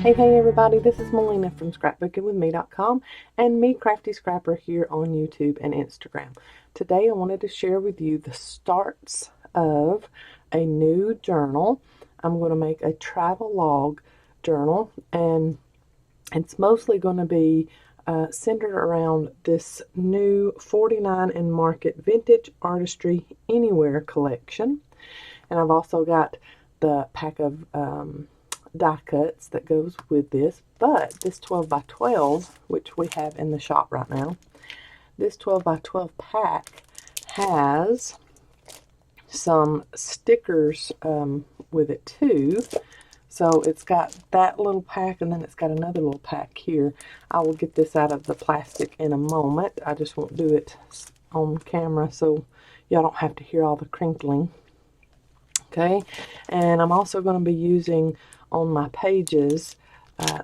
Hey everybody, this is Melina from ScrapbookingwithME.com and me, Crafty Scrapper, here on YouTube and Instagram. Today I wanted to share with you the starts of a new journal. I'm going to make a travelogue journal, and it's mostly going to be centered around this new 49 and Market Vintage Artistry Anywhere collection. And I've also got the pack of die cuts that goes with this, but this 12 by 12, which we have in the shop right now, this 12 by 12 pack has some stickers with it too. So it's got that little pack, and then it's got another little pack here. I will get this out of the plastic in a moment. I just won't do it on camera so y'all don't have to hear all the crinkling. Okay, and I'm also going to be using on my pages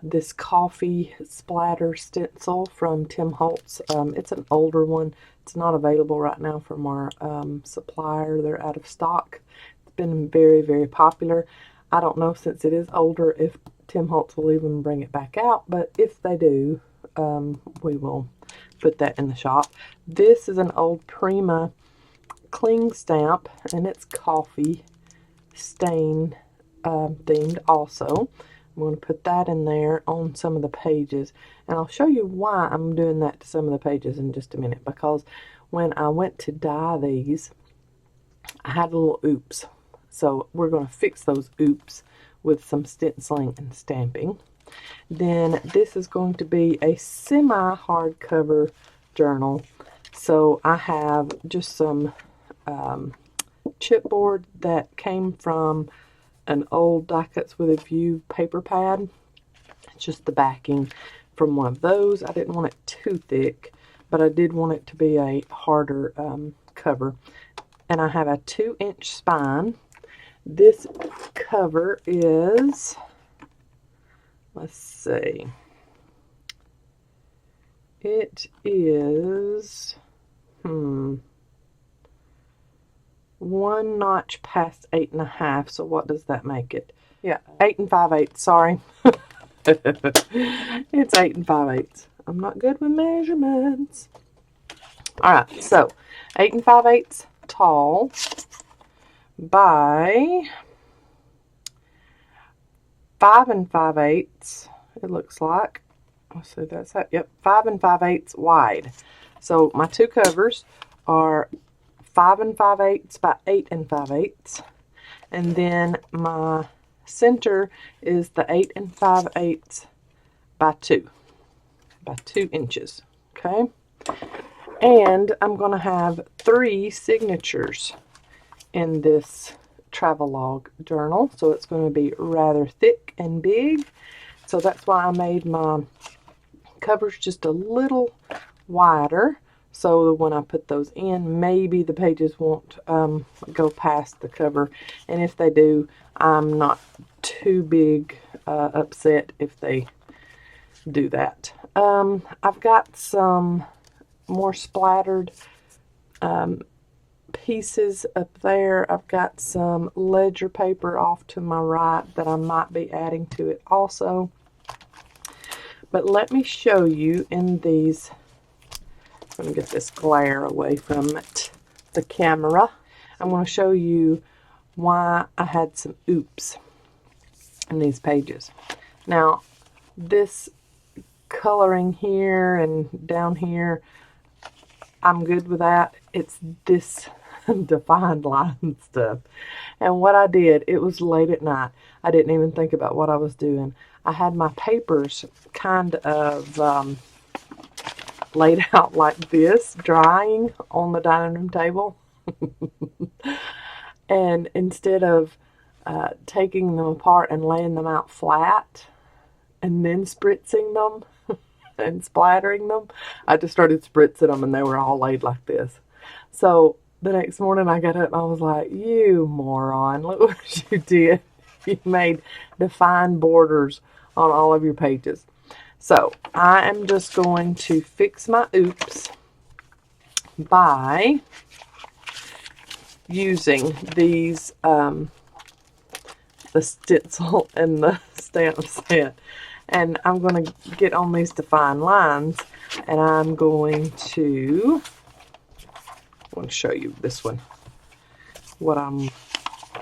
this coffee splatter stencil from Tim Holtz. It's an older one. It's not available right now from our supplier. They're out of stock. It's been very, very popular. I don't know, since it is older, if Tim Holtz will even bring it back out, but if they do, we will put that in the shop. This is an old Prima cling stamp, and it's coffee stain themed also. I'm going to put that in there on some of the pages, and I'll show you why I'm doing that to some of the pages in just a minute, because when I went to dye these, I had a little oops. So we're going to fix those oops with some stenciling and stamping. Then this is going to be a semi-hardcover journal. So I have just some chipboard that came from an old Die Cuts with a View paper pad. It's just the backing from one of those. I didn't want it too thick, but I did want it to be a harder cover. And I have a 2-inch spine. This cover is, let's see, it is, one notch past 8.5. So what does that make it? Yeah, 8 5/8. Sorry. It's 8 5/8. I'm not good with measurements. All right, so 8 5/8 tall by 5 5/8. It looks like. Let's see, that's that. Yep, 5 5/8 wide. So my two covers are 5 5/8 by 8 5/8, and then my center is the 8 5/8 by 2 inches. Okay, and I'm going to have 3 signatures in this travelogue journal, so it's going to be rather thick and big. So that's why I made my covers just a little wider, so when I put those in, maybe the pages won't go past the cover, and if they do, I'm not too big upset if they do that. I've got some more splattered pieces up there. I've got some ledger paper off to my right that I might be adding to it also. But let me show you in these. I'm going to get this glare away from the camera. I'm going to show you why I had some oops in these pages. Now, this coloring here and down here, I'm good with that. It's this defined line stuff. And what I did, it was late at night. I didn't even think about what I was doing. I had my papers kind of laid out like this, drying on the dining room table. And instead of taking them apart and laying them out flat and then spritzing them and splattering them, I just started spritzing them, and they were all laid like this. So the next morning I got up and I was like, you moron, look what you did. You made defined borders on all of your pages. So I am just going to fix my oops by using these, the stencil and the stamp set. And I'm going to get on these defined lines, and I'm going to show you this one, what I'm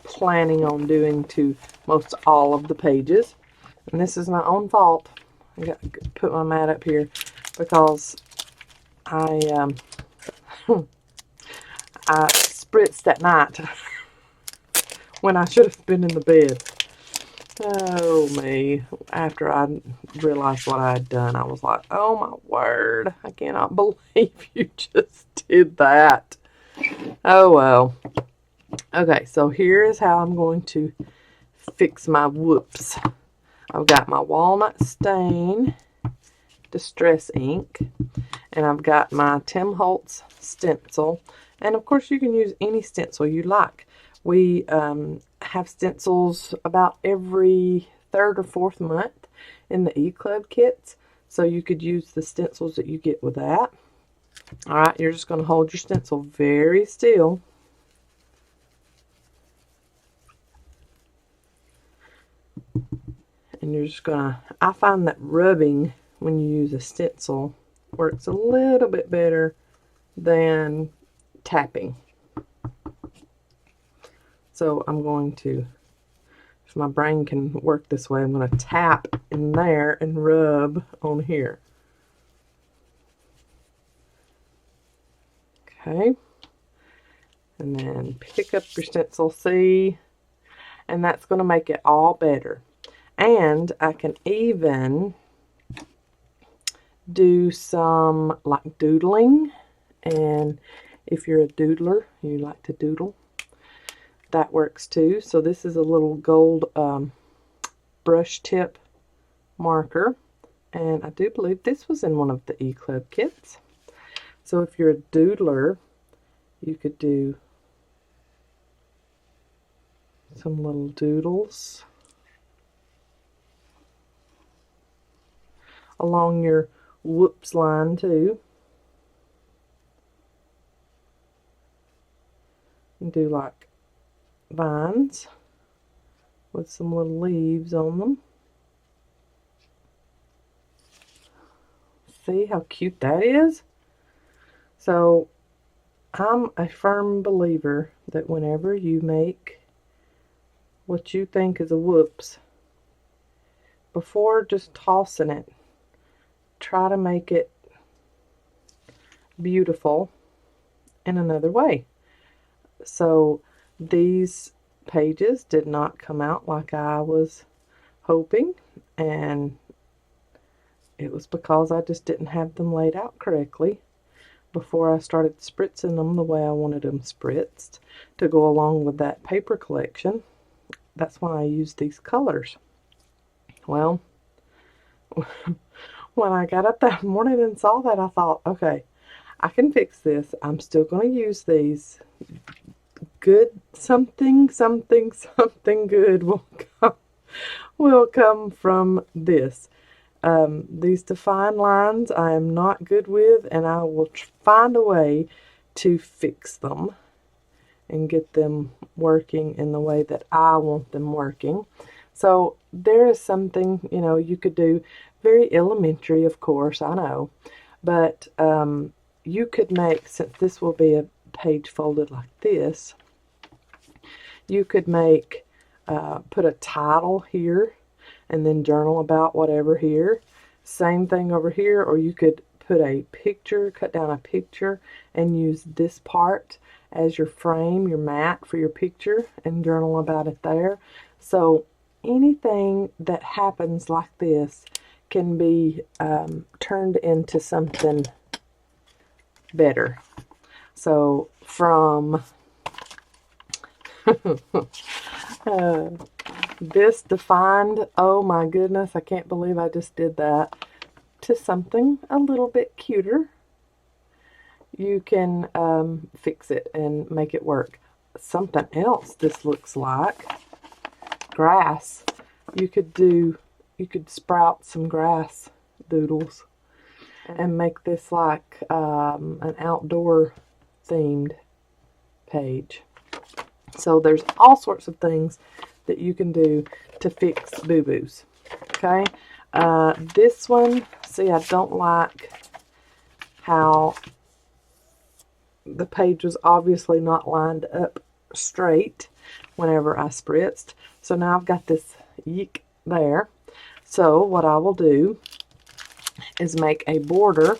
planning on doing to most all of the pages. And this is my own fault. I got to put my mat up here because I spritzed at night when I should have been in the bed. Oh me. After I realized what I had done, I was like, oh my word, I cannot believe you just did that. Oh well. Okay, so here is how I'm going to fix my whoops. I've got my walnut stain distress ink, and I've got my Tim Holtz stencil, and of course you can use any stencil you like. We have stencils about every 3rd or 4th month in the E-Club kits, so you could use the stencils that you get with that. Alright, you're just going to hold your stencil very still. And you're just going to, I find that rubbing when you use a stencil works a little bit better than tapping. So I'm going to, if my brain can work this way, I'm going to tap in there and rub on here. Okay. And then pick up your stencil, see? And that's going to make it all better. And I can even do some like doodling. And if you're a doodler, you like to doodle, that works too. So this is a little gold brush tip marker, and I do believe this was in one of the E-Club kits. So if you're a doodler, you could do some little doodles along your whoops line too. And do like vines with some little leaves on them. See how cute that is? So I'm a firm believer that whenever you make what you think is a whoops, before just tossing it, try to make it beautiful in another way. So these pages did not come out like I was hoping, and it was because I just didn't have them laid out correctly before I started spritzing them the way I wanted them spritzed to go along with that paper collection. That's why I used these colors. Well, when I got up that morning and saw that, I thought, okay, I can fix this. I'm still going to use these. Good something good will come from this. These defined lines I am not good with, and I will find a way to fix them and get them working in the way that I want them working. So there is something, you know, you could do, very elementary, of course, I know, but you could make, since this will be a page folded like this, you could make, put a title here and then journal about whatever here. Same thing over here, or you could put a picture, cut down a picture and use this part as your frame, your mat for your picture, and journal about it there. So anything that happens like this can be turned into something better. So from this defined, oh my goodness, I can't believe I just did that, to something a little bit cuter, you can fix it and make it work. Something else this looks like grass. You could sprout some grass doodles and make this like an outdoor themed page. So there's all sorts of things that you can do to fix boo-boos. Okay, This one, see, I don't like how the page was obviously not lined up straight whenever I spritzed. So now I've got this yeek there. So what I will do is make a border,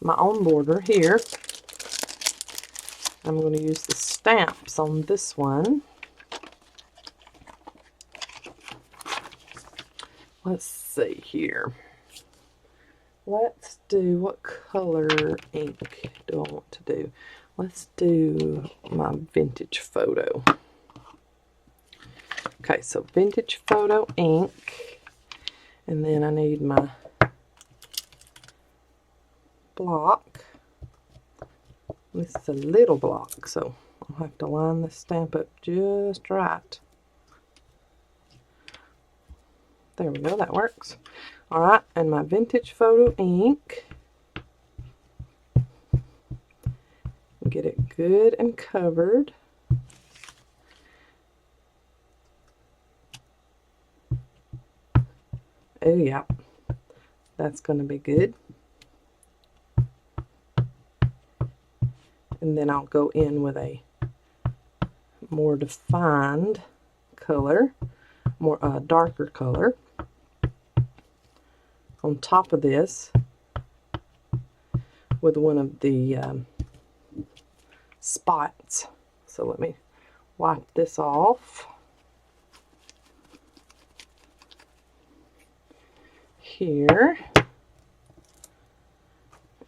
my own border here. I'm going to use the stamps on this one. Let's see here. Let's do, what color ink do I want to do? Let's do my vintage photo. Okay, so vintage photo ink. And then I need my block. This is a little block, so I'll have to line the stamp up just right. There we go, that works. Alright, and my vintage photo ink. Get it good and covered. Oh yeah, that's going to be good. And then I'll go in with a more defined color, more darker color on top of this with one of the spots. So let me wipe this off. Here.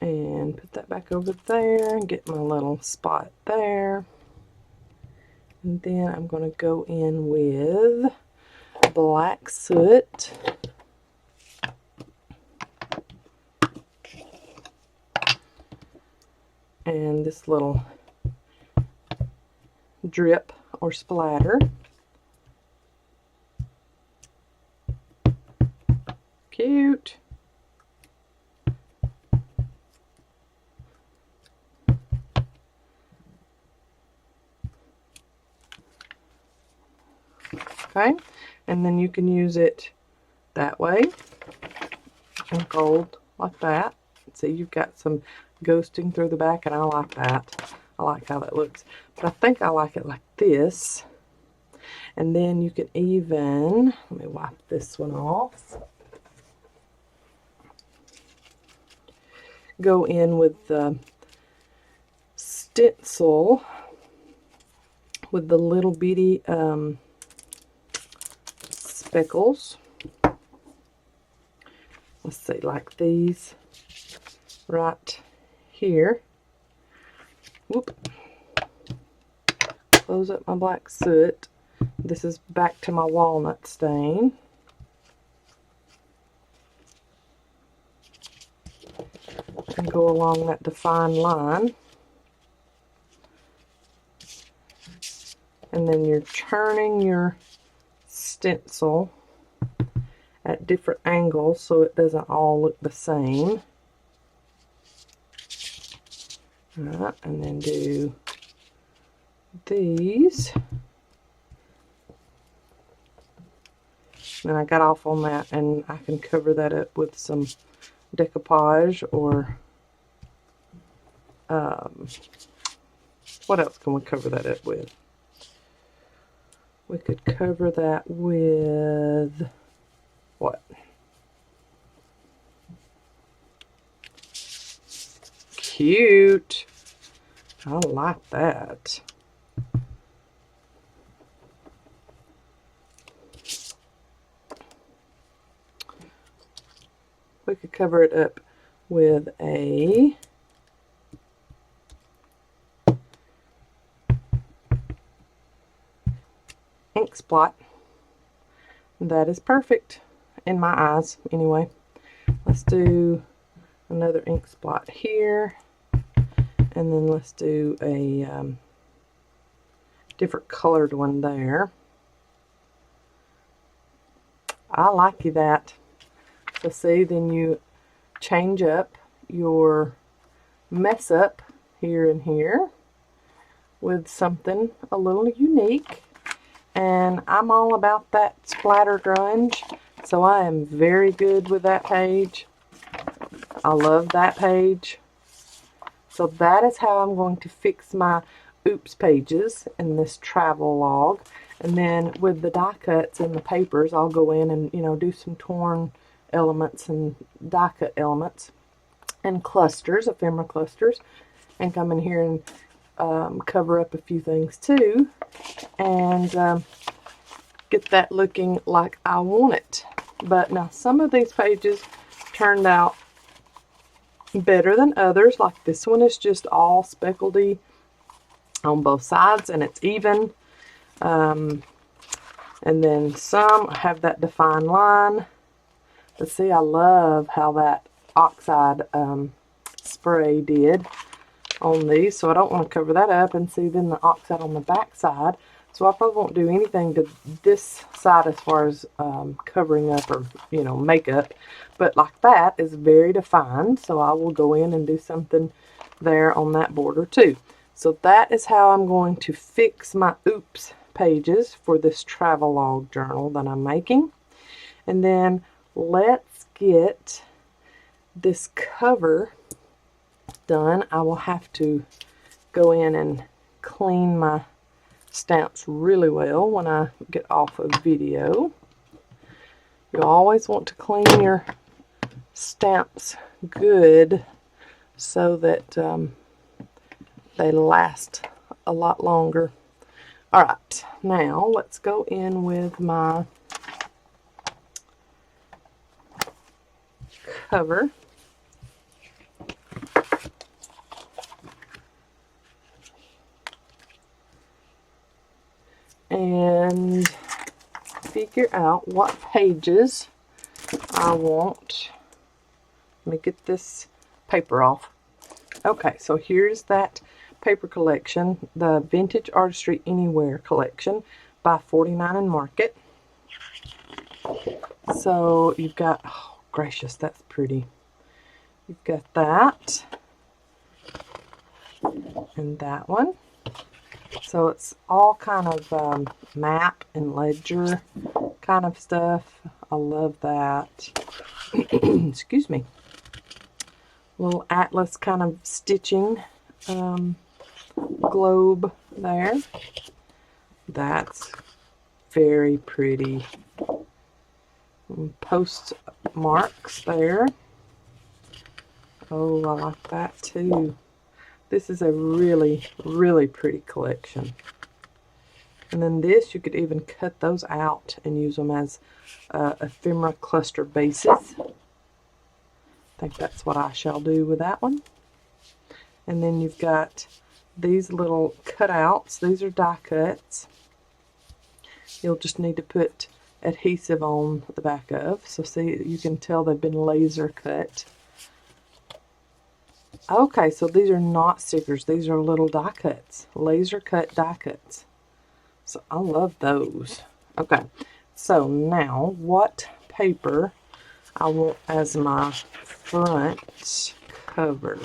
And put that back over there and get my little spot there. And then I'm going to go in with black soot. And this little drip or splatter. Cute. Okay, and then you can use it that way, and gold like that. See, you've got some ghosting through the back, and I like that. I like how that looks. But I think I like it like this. And then you can even, let me wipe this one off. Go in with the stencil with the little bitty speckles. Let's see, like these right here. Whoop. Close up my black soot. This is back to my walnut stain. And go along that defined line. And then you're turning your stencil at different angles so it doesn't all look the same. Alright, and then do these. And I got off on that, and I can cover that up with some decoupage or what else can we cover that up with? We could cover that with what? Cute. I like that. We could cover it up with a ink spot. That is perfect in my eyes anyway. Let's do another ink spot here, and then let's do a different colored one there. I like that. So see, then you change up your mess up here and here with something a little unique. And I'm all about that splatter grunge, so I am very good with that page. I love that page. So that is how I'm going to fix my oops pages in this travel log. And then with the die cuts and the papers, I'll go in and, you know, do some torn elements and die cut elements and clusters, ephemera clusters, and come in here and cover up a few things too, and get that looking like I want it. But now some of these pages turned out better than others. Like this one is just all speckledy on both sides and it's even. And then some have that defined line. But see, I love how that oxide spray did on these, so I don't want to cover that up. And see, then the oxide on the back side, so I probably won't do anything to this side as far as covering up or, you know, makeup, but like that is very defined, so I will go in and do something there on that border too. So that is how I'm going to fix my oops pages for this travelogue journal that I'm making. And then let's get this cover done. I will have to go in and clean my stamps really well when I get off of video. You always want to clean your stamps good so that they last a lot longer. Alright, now let's go in with my cover. And figure out what pages I want. Let me get this paper off. Okay, so here's that paper collection, the Vintage Artistry Anywhere collection by 49 and Market. So you've got, oh gracious, that's pretty. You've got that and that one. So it's all kind of map and ledger kind of stuff. I love that. Excuse me. Little atlas kind of stitching globe there. That's very pretty. Postmarks there. Oh, I like that too. This is a really, really pretty collection. And then this, you could even cut those out and use them as ephemera cluster bases. I think that's what I shall do with that one. And then you've got these little cutouts. These are die cuts. You'll just need to put adhesive on the back of. So see, you can tell they've been laser cut. Okay, so these are not stickers. These are little die cuts. Laser cut die cuts. So I love those. Okay, so now what paper I want as my front cover?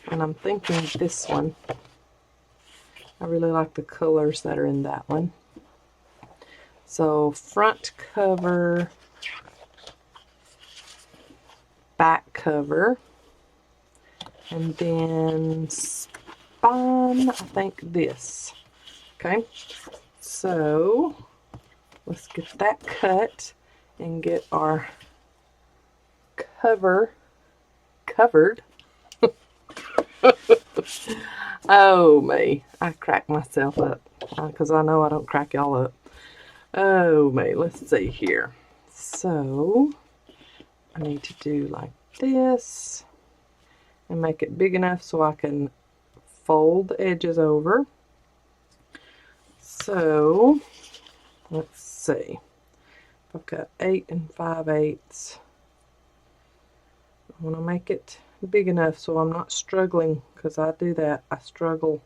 And I'm thinking this one. I really like the colors that are in that one. So front cover, back cover, and then spine, I think this. Okay, so let's get that cut and get our cover covered. Oh me, I crack myself up because I know I don't crack y'all up. Oh me, let's see here. So I need to do like this and make it big enough so I can fold the edges over. So let's see. I've got 8 5/8. I want to make it big enough so I'm not struggling, because I do that. I struggle.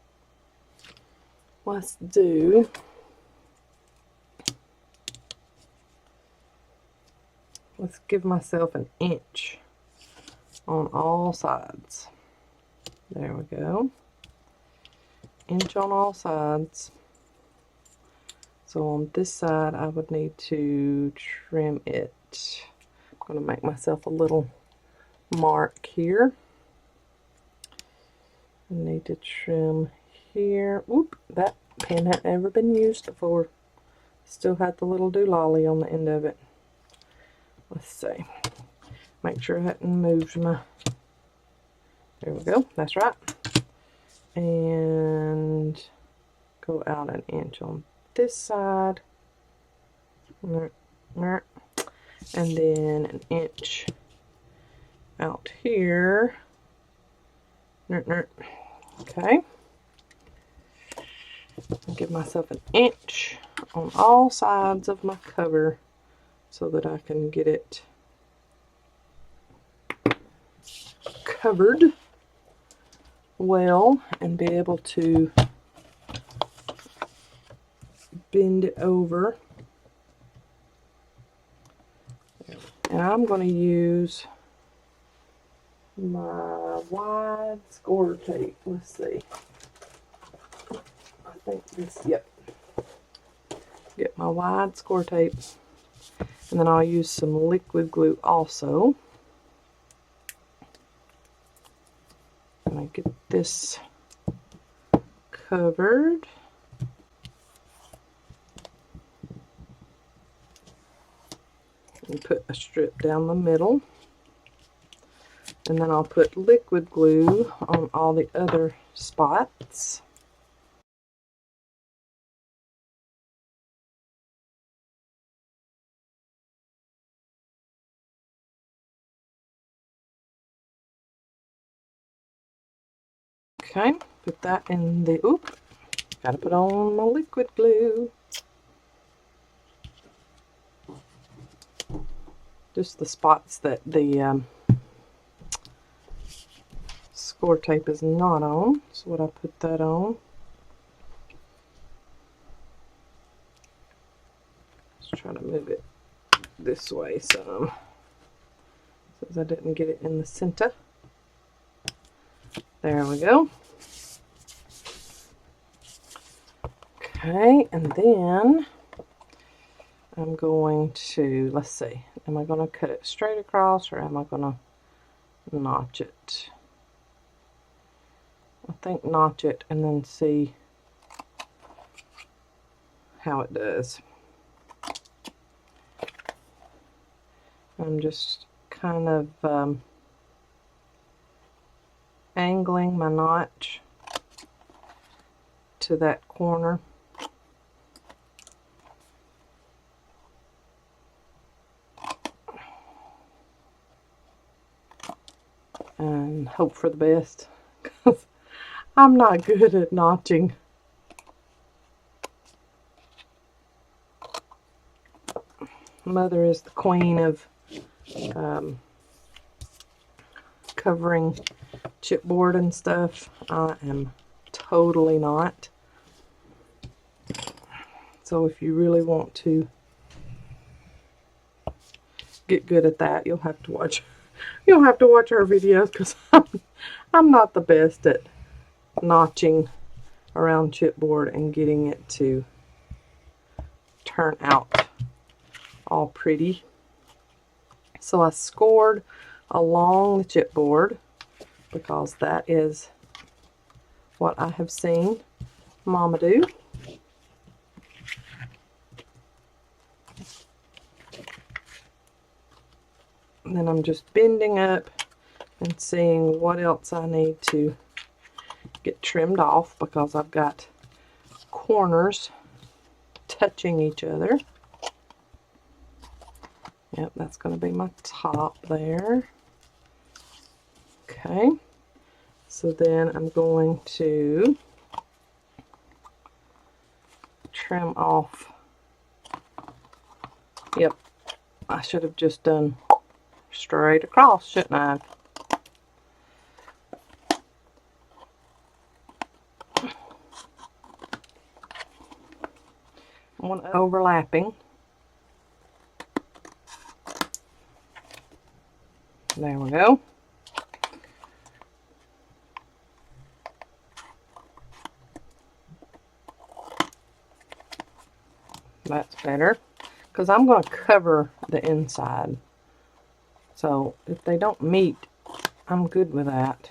Let's give myself an inch on all sides. There we go. inch on all sides. So on this side, I would need to trim it. I'm going to make myself a little mark here. I need to trim here. Oop, that pin had never been used before. Still had the little doolally on the end of it. Let's see. Make sure I hadn't moved my... There we go. That's right. And go out an inch on this side. And then an inch out here. Okay. I'll give myself an inch on all sides of my cover so that I can get it covered well and be able to bend it over. And I'm going to use my wide score tape. Let's see. I think this, yep. Get my wide score tape. And then I'll use some liquid glue also. I'm going to get this covered. And put a strip down the middle. And then I'll put liquid glue on all the other spots. Okay, put that in the, oop, gotta put on my liquid glue. Just the spots that the score tape is not on. So what I put that on. Let's try to move it this way some, since I didn't get it in the center. There we go. Okay, and then I'm going to, let's see, am I going to cut it straight across or am I going to notch it? I think notch it and then see how it does. I'm just kind of angling my notch to that corner. And hope for the best, because I'm not good at notching. Mother is the queen of covering chipboard and stuff. I am totally not. So if you really want to get good at that, you'll have to watch her videos, because I'm not the best at notching around chipboard and getting it to turn out all pretty. So I scored along the chipboard because that is what I have seen Mama do. And then I'm just bending up and seeing what else I need to get trimmed off, because I've got corners touching each other. Yep, that's going to be my top there. Okay, so then I'm going to trim off. Yep, I should have just done straight across, shouldn't I? One overlapping. There we go. That's better, because I'm going to cover the inside. So if they don't meet, I'm good with that.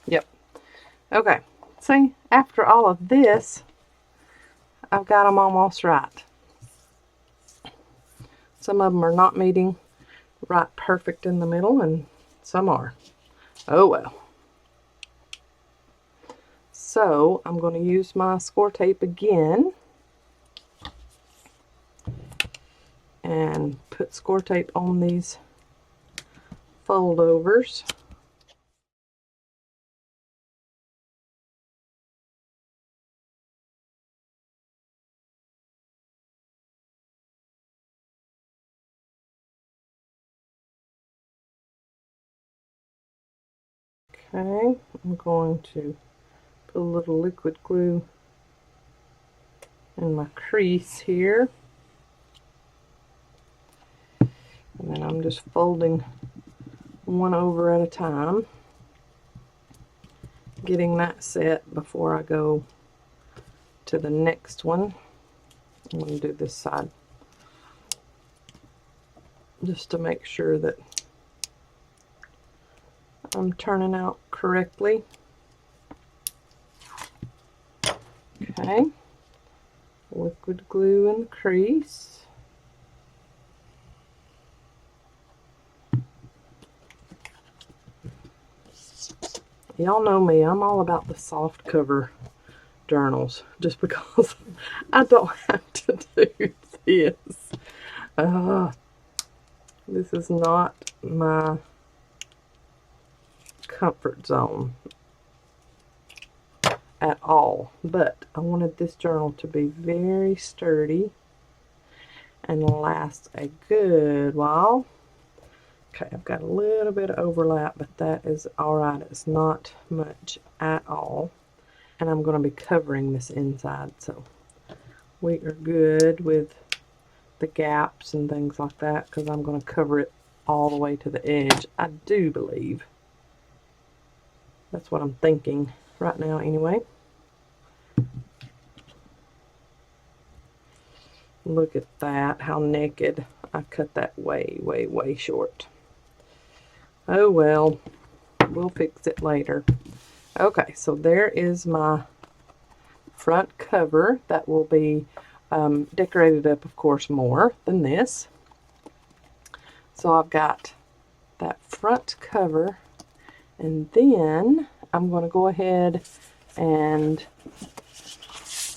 Yep. Okay. See, after all of this, I've got them almost right. Some of them are not meeting right perfect in the middle, and some are. Oh well. So I'm going to use my score tape again and put score tape on these fold overs. Okay, I'm going to put a little liquid glue in my crease here. And then I'm just folding one over at a time, getting that set before I go to the next one. I'm going to do this side just to make sure that I'm turning out correctly. Okay, liquid glue in the crease. Y'all know me, I'm all about the soft cover journals, just because I don't have to do this. This is not my comfort zone at all, but I wanted this journal to be very sturdy and last a good while. Okay, I've got a little bit of overlap, but that is alright. It's not much at all. And I'm going to be covering this inside, so we are good with the gaps and things like that, because I'm going to cover it all the way to the edge. I do believe. That's what I'm thinking right now anyway. Look at that, how naked. I cut that way, way, way short. Oh well, we'll fix it later. Okay, so there is my front cover. That will be decorated up, of course, more than this. So I've got that front cover, and then I'm going to go ahead and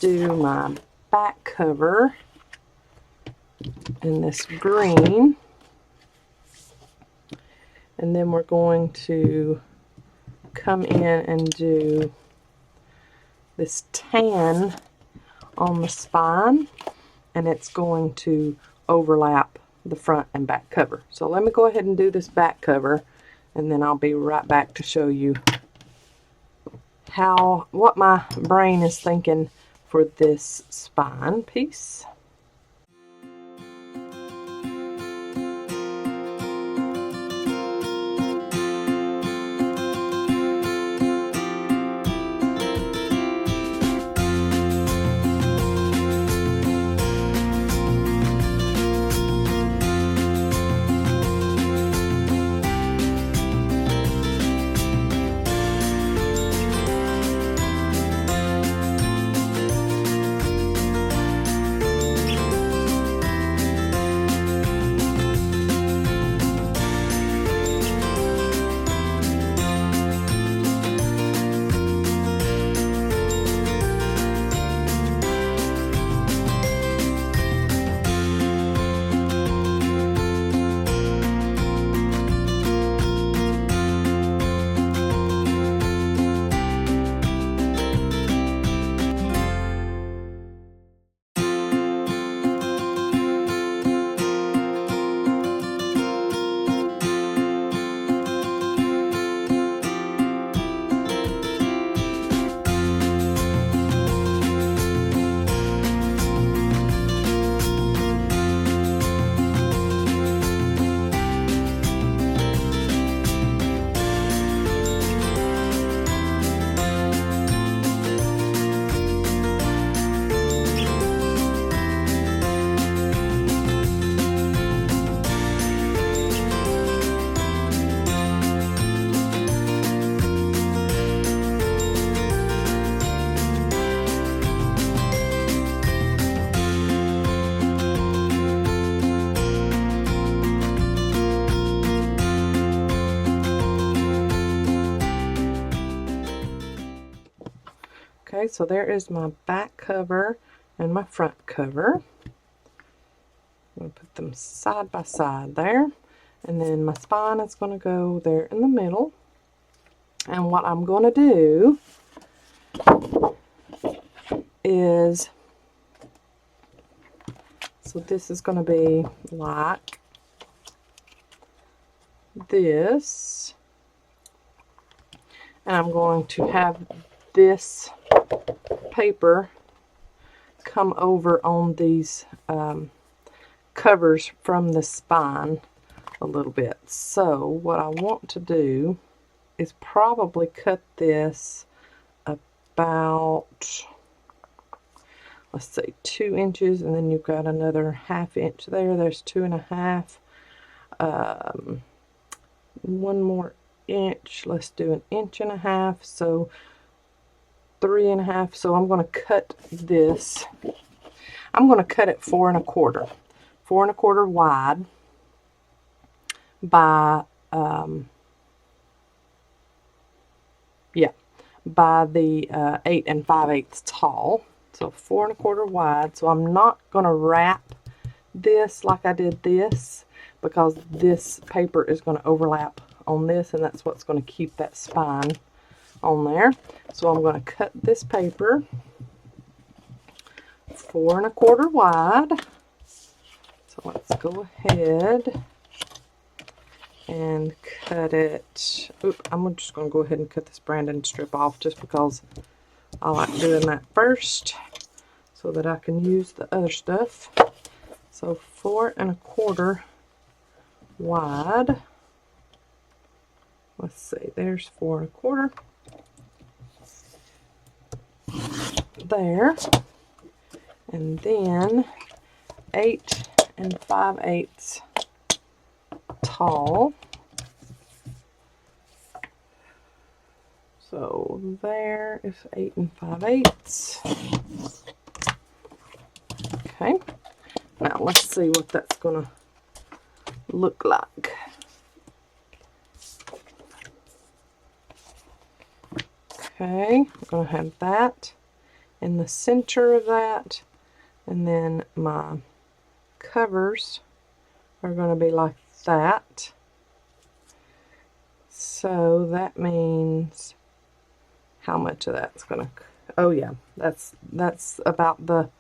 do my back cover in this green. And then we're going to come in and do this tan on the spine, and it's going to overlap the front and back cover. So let me go ahead and do this back cover, and then I'll be right back to show you what my brain is thinking for this spine piece. Okay, so there is my back cover and my front cover. I'm going to put them side by side there. And then my spine is going to go there in the middle. And what I'm going to do is, so this is going to be like this. And I'm going to have this paper come over on these covers from the spine a little bit. So what I want to do is probably cut this about, let's say 2 inches, and then you've got another 1/2 inch there. There's 2.5. 1 more inch. Let's do 1.5 inches. So 3.5. So I'm going to cut this. I'm going to cut it 4 1/4. 4 1/4 wide by by the 8 5/8 tall. So 4 1/4 wide. So I'm not going to wrap this like I did this, because this paper is going to overlap on this, and that's what's going to keep that spine on there. So I'm going to cut this paper 4 1/4 wide. So let's go ahead and cut it. Oop, I'm just going to go ahead and cut this branding strip off, just because I like doing that first so that I can use the other stuff. So 4 1/4 wide. Let's see, there's 4 1/4 there, and then 8 5/8 tall. So there is 8 5/8. Okay, now let's see what that's gonna look like. Okay, I'm gonna have that in the center of that, and then my covers are going to be like that. So that means how much of that's going to, oh yeah, that's about the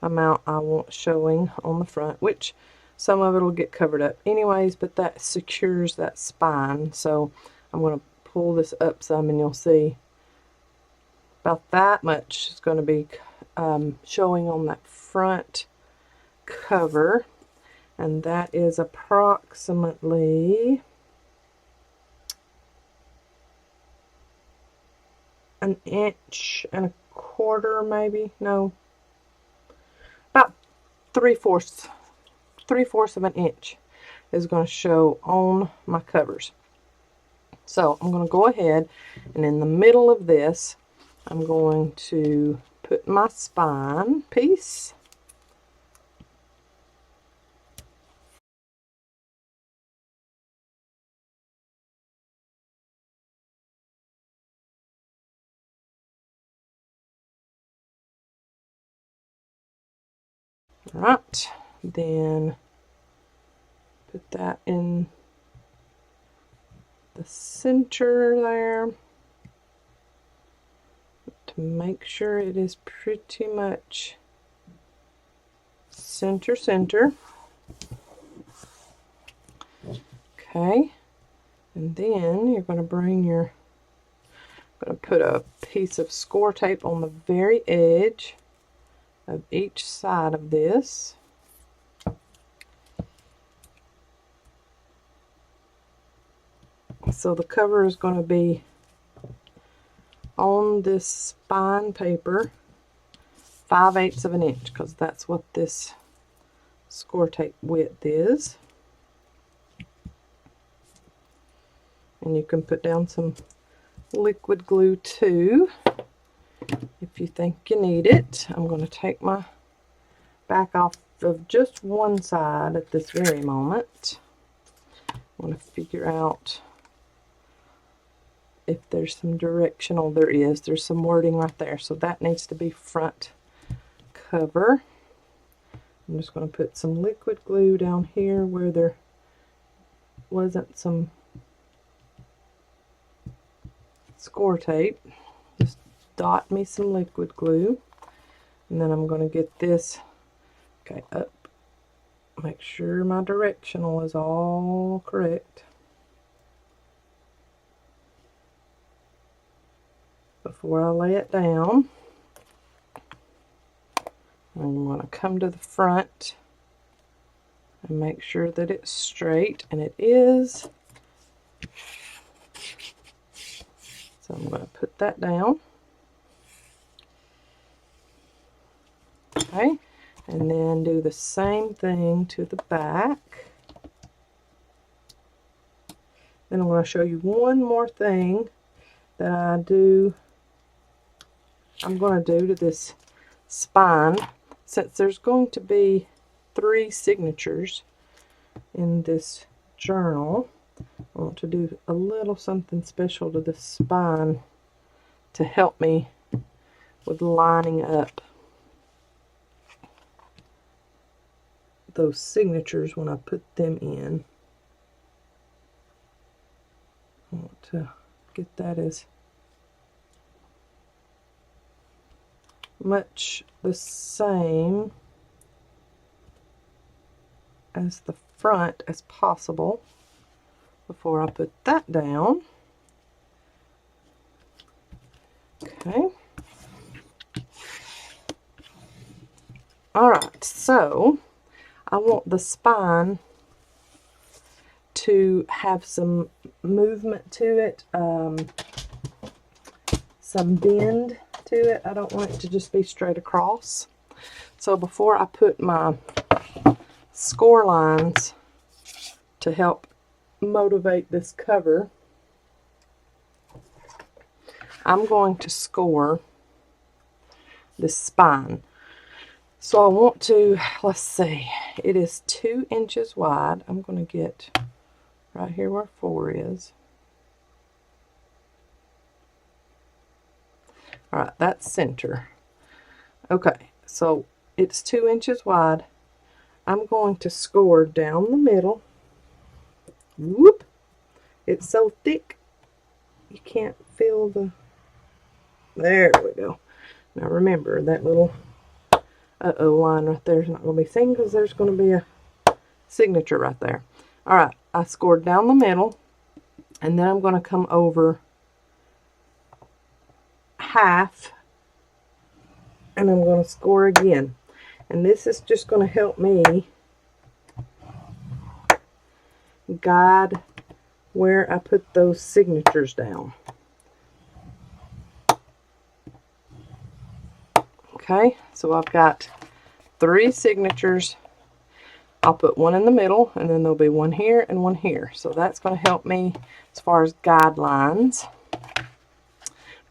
amount I want showing on the front, which some of it will get covered up anyways, but that secures that spine. So I'm going to pull this up some, and you'll see about that much is going to be showing on that front cover, and that is approximately 1 1/4 inches, maybe, no, about 3/4 of an inch is going to show on my covers. So I'm going to go ahead, and in the middle of this I'm going to put my spine piece. Right, then put that in the center there to make sure it is pretty much center. Okay, and then you're going to bring your, going to put a piece of score tape on the very edge of each side of this. So the cover is going to be on this spine paper 5/8 of an inch, because that's what this score tape width is. And you can put down some liquid glue too if you think you need it. I'm going to take my back off of just one side at this very moment. I want to figure out if there's some directional, there's some wording right there. So that needs to be front cover. I'm just going to put some liquid glue down here where there wasn't some score tape. Just dot me some liquid glue, and then I'm going to get this up. Make sure my directional is all correct before I lay it down. I'm going to come to the front and make sure that it's straight, and it is. So I'm going to put that down. Okay, and then do the same thing to the back. Then I'm going to show you one more thing that I'm going to do to this spine. Since there's going to be 3 signatures in this journal, I want to do a little something special to the spine to help me with lining up those signatures when I put them in. I want to get that as much the same as the front as possible before I put that down. Okay. Alright, so I want the spine to have some movement to it, some bend to it. I don't want it to just be straight across. So before I put my score lines to help motivate this cover, I'm going to score this spine. So I want to, let's see, it is 2 inches wide. I'm going to get right here where 4 is. Alright, that's center. Okay, so it's 2 inches wide. I'm going to score down the middle. Whoop! It's so thick you can't feel the... There we go. Now remember, that little line right there is not going to be seen because there's going to be a signature right there. Alright, I scored down the middle, and then I'm going to come over half, and I'm going to score again. And this is just going to help me guide where I put those signatures down. Okay, so I've got 3 signatures. I'll put one in the middle, and then there'll be one here and one here. So that's going to help me as far as guidelines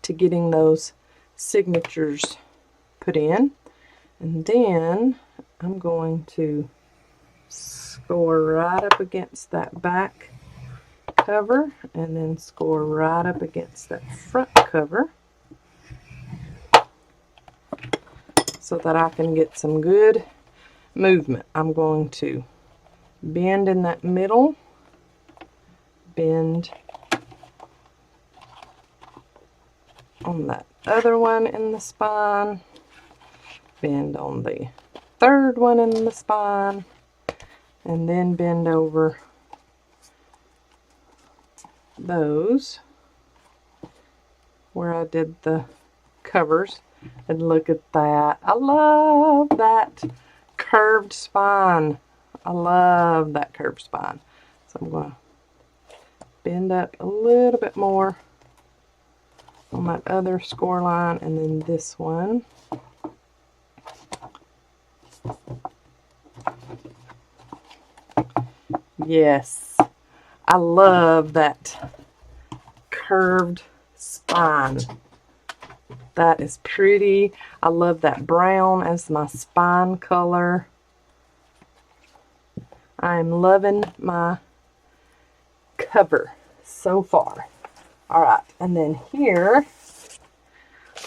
to getting those signatures put in. And then I'm going to score right up against that back cover, and then score right up against that front cover, so that I can get some good movement. I'm going to bend in that middle, bend on that other one in the spine, bend on the third one in the spine, and then bend over those where I did the covers. And look at that. I love that curved spine. I love that curved spine. So I'm going to bend up a little bit more on that other score line, and then this one. Yes, I love that curved spine. That is pretty. I love that brown as my spine color. I'm loving my cover so far. Alright, and then here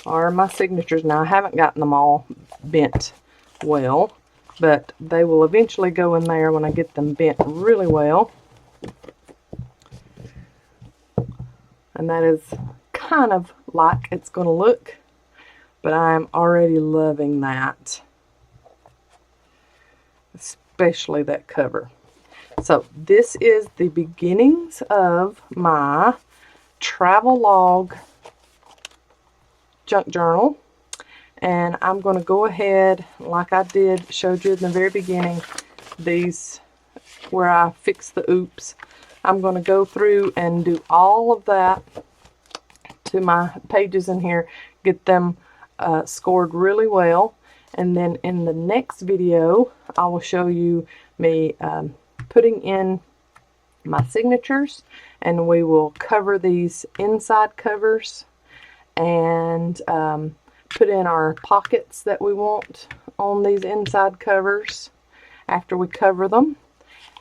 are my signatures. Now, I haven't gotten them all bent well, but they will eventually go in there when I get them bent really well. And that is kind of like it's going to look, but I'm already loving that, especially that cover. So this is the beginnings of my Travelogue junk journal, and I'm going to go ahead, like I did, showed you in the very beginning, these where I fixed the oops. I'm going to go through and do all of that to my pages in here, get them scored really well, and then in the next video I will show you me putting in my signatures, and we will cover these inside covers and put in our pockets that we want on these inside covers after we cover them,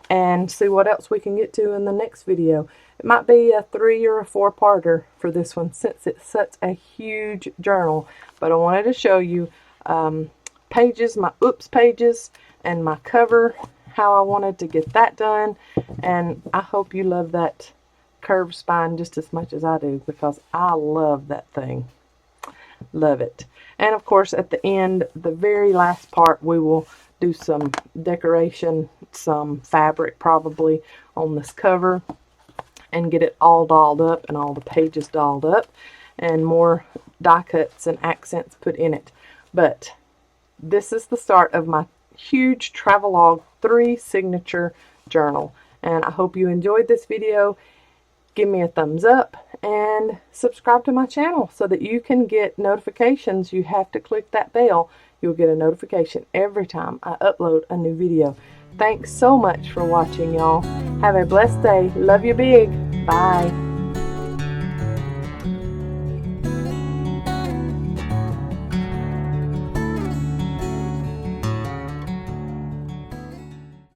and see what else we can get to in the next video. It might be a 3 or a 4-parter for this one since it's such a huge journal, but I wanted to show you pages, my oops pages, and my cover, how I wanted to get that done. And I hope you love that curved spine just as much as I do, because I love that thing. Love it. And of course, at the end, the very last part, we will do some decoration, some fabric probably on this cover, and get it all dolled up and all the pages dolled up and more die cuts and accents put in it. But this is the start of my huge Travelogue 3 signature journal, and I hope you enjoyed this video. Give me a thumbs up and subscribe to my channel so that you can get notifications. You have to click that bell. You'll get a notification every time I upload a new video. Thanks so much for watching, y'all. Have a blessed day. Love you big. Bye.